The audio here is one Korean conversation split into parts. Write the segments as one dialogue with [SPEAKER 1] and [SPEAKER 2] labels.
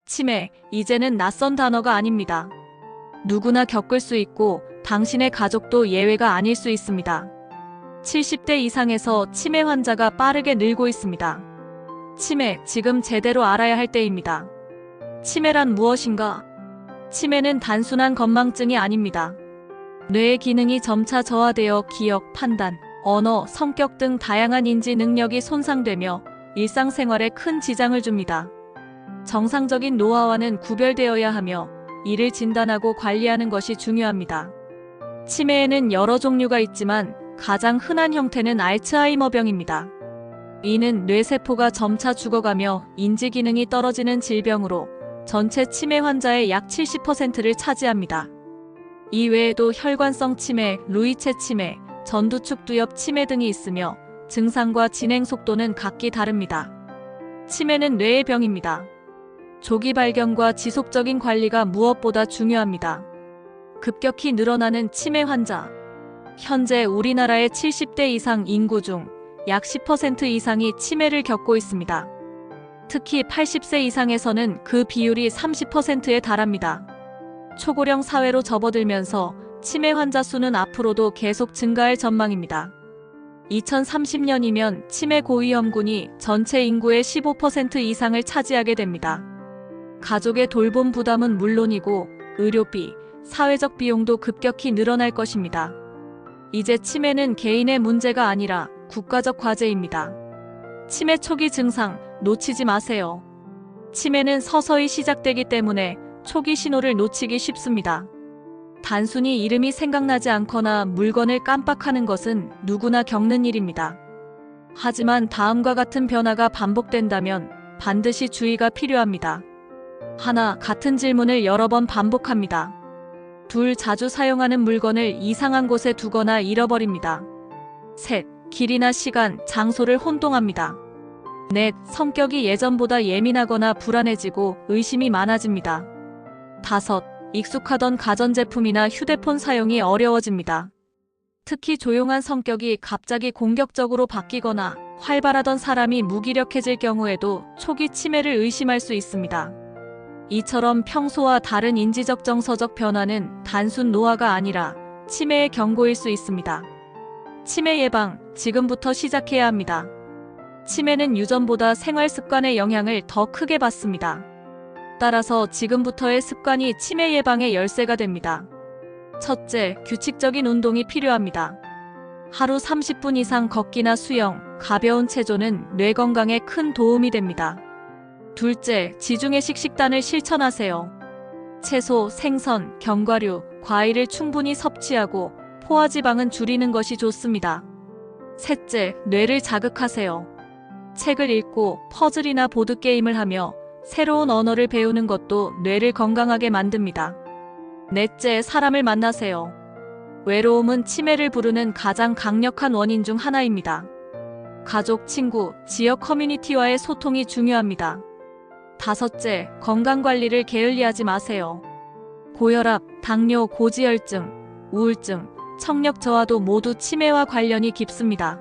[SPEAKER 1] 치매, 이제는 낯선 단어가 아닙니다. 누구나 겪을 수 있고 당신의 가족도 예외가 아닐 수 있습니다. 70대 이상에서 치매 환자가 빠르게 늘고 있습니다. 치매, 지금 제대로 알아야 할 때입니다. 치매란 무엇인가? 치매는 단순한 건망증이 아닙니다. 뇌의 기능이 점차 저하되어 기억, 판단, 언어, 성격 등 다양한 인지 능력이 손상되며 일상생활에 큰 지장을 줍니다. 정상적인 노화와는 구별되어야 하며 이를 진단하고 관리하는 것이 중요합니다. 치매에는 여러 종류가 있지만 가장 흔한 형태는 알츠하이머병입니다. 이는 뇌세포가 점차 죽어가며 인지 기능이 떨어지는 질병으로 전체 치매 환자의 약 70%를 차지합니다. 이 외에도 혈관성 치매, 루이체 치매, 전두축두엽 치매 등이 있으며 증상과 진행 속도는 각기 다릅니다. 치매는 뇌의 병입니다. 조기 발견과 지속적인 관리가 무엇보다 중요합니다. 급격히 늘어나는 치매 환자. 현재 우리나라의 70대 이상 인구 중 약 10% 이상이 치매를 겪고 있습니다. 특히 80세 이상에서는 그 비율이 30%에 달합니다. 초고령 사회로 접어들면서 치매 환자 수는 앞으로도 계속 증가할 전망입니다. 2030년이면 치매 고위험군이 전체 인구의 15% 이상을 차지하게 됩니다. 가족의 돌봄 부담은 물론이고 의료비, 사회적 비용도 급격히 늘어날 것입니다. 이제 치매는 개인의 문제가 아니라 국가적 과제입니다. 치매 초기 증상 놓치지 마세요. 치매는 서서히 시작되기 때문에 초기 신호를 놓치기 쉽습니다. 단순히 이름이 생각나지 않거나 물건을 깜빡하는 것은 누구나 겪는 일입니다. 하지만 다음과 같은 변화가 반복된다면 반드시 주의가 필요합니다. 하나, 같은 질문을 여러 번 반복합니다. 둘, 자주 사용하는 물건을 이상한 곳에 두거나 잃어버립니다. 셋, 길이나 시간, 장소를 혼동합니다. 넷, 성격이 예전보다 예민하거나 불안해지고 의심이 많아집니다. 다섯, 익숙하던 가전제품이나 휴대폰 사용이 어려워집니다. 특히 조용한 성격이 갑자기 공격적으로 바뀌거나 활발하던 사람이 무기력해질 경우에도 초기 치매를 의심할 수 있습니다. 이처럼 평소와 다른 인지적 정서적 변화는 단순 노화가 아니라 치매의 경고일 수 있습니다. 치매 예방, 지금부터 시작해야 합니다. 치매는 유전보다 생활 습관의 영향을 더 크게 받습니다. 따라서 지금부터의 습관이 치매 예방의 열쇠가 됩니다. 첫째, 규칙적인 운동이 필요합니다. 하루 30분 이상 걷기나 수영, 가벼운 체조는 뇌 건강에 큰 도움이 됩니다. 둘째, 지중해식 식단을 실천하세요. 채소, 생선, 견과류, 과일을 충분히 섭취하고 포화지방은 줄이는 것이 좋습니다. 셋째, 뇌를 자극하세요. 책을 읽고 퍼즐이나 보드게임을 하며 새로운 언어를 배우는 것도 뇌를 건강하게 만듭니다. 넷째, 사람을 만나세요. 외로움은 치매를 부르는 가장 강력한 원인 중 하나입니다. 가족, 친구, 지역 커뮤니티와의 소통이 중요합니다. 다섯째, 건강관리를 게을리하지 마세요. 고혈압, 당뇨, 고지혈증, 우울증, 청력 저하도 모두 치매와 관련이 깊습니다.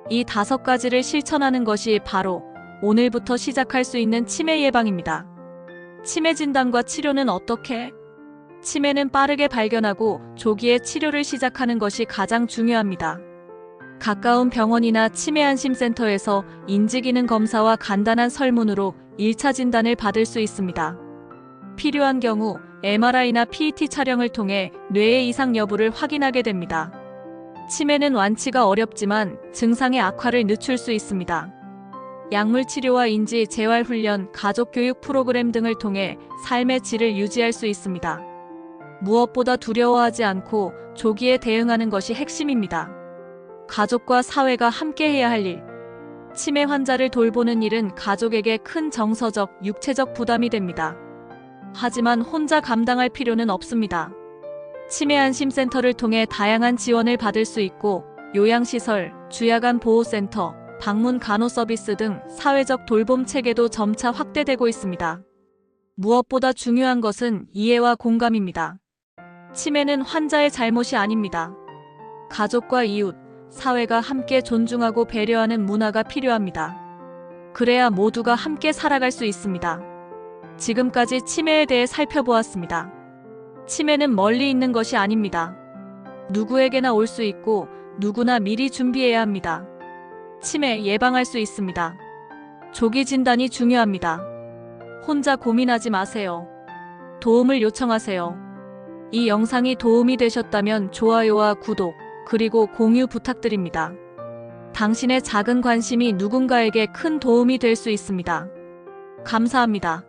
[SPEAKER 1] 이 5가지를 실천하는 것이 바로 오늘부터 시작할 수 있는 치매 예방입니다. 치매 진단과 치료는 어떻게? 치매는 빠르게 발견하고 조기에 치료를 시작하는 것이 가장 중요합니다. 가까운 병원이나 치매 안심센터에서 인지기능 검사와 간단한 설문으로 1차 진단을 받을 수 있습니다. 필요한 경우 MRI나 PET 촬영을 통해 뇌의 이상 여부를 확인하게 됩니다. 치매는 완치가 어렵지만 증상의 악화를 늦출 수 있습니다. 약물 치료와 인지 재활 훈련, 가족 교육 프로그램 등을 통해 삶의 질을 유지할 수 있습니다. 무엇보다 두려워하지 않고 조기에 대응하는 것이 핵심입니다. 가족과 사회가 함께 해야 할 일. 치매 환자를 돌보는 일은 가족에게 큰 정서적, 육체적 부담이 됩니다. 하지만 혼자 감당할 필요는 없습니다. 치매 안심센터를 통해 다양한 지원을 받을 수 있고 요양시설, 주야간 보호센터, 방문 간호 서비스 등 사회적 돌봄 체계도 점차 확대되고 있습니다. 무엇보다 중요한 것은 이해와 공감입니다. 치매는 환자의 잘못이 아닙니다. 가족과 이웃, 사회가 함께 존중하고 배려하는 문화가 필요합니다. 그래야 모두가 함께 살아갈 수 있습니다. 지금까지 치매에 대해 살펴보았습니다. 치매는 멀리 있는 것이 아닙니다. 누구에게나 올 수 있고 누구나 미리 준비해야 합니다. 치매 예방할 수 있습니다. 조기 진단이 중요합니다. 혼자 고민하지 마세요. 도움을 요청하세요. 이 영상이 도움이 되셨다면 좋아요와 구독, 그리고 공유 부탁드립니다. 당신의 작은 관심이 누군가에게 큰 도움이 될 수 있습니다. 감사합니다.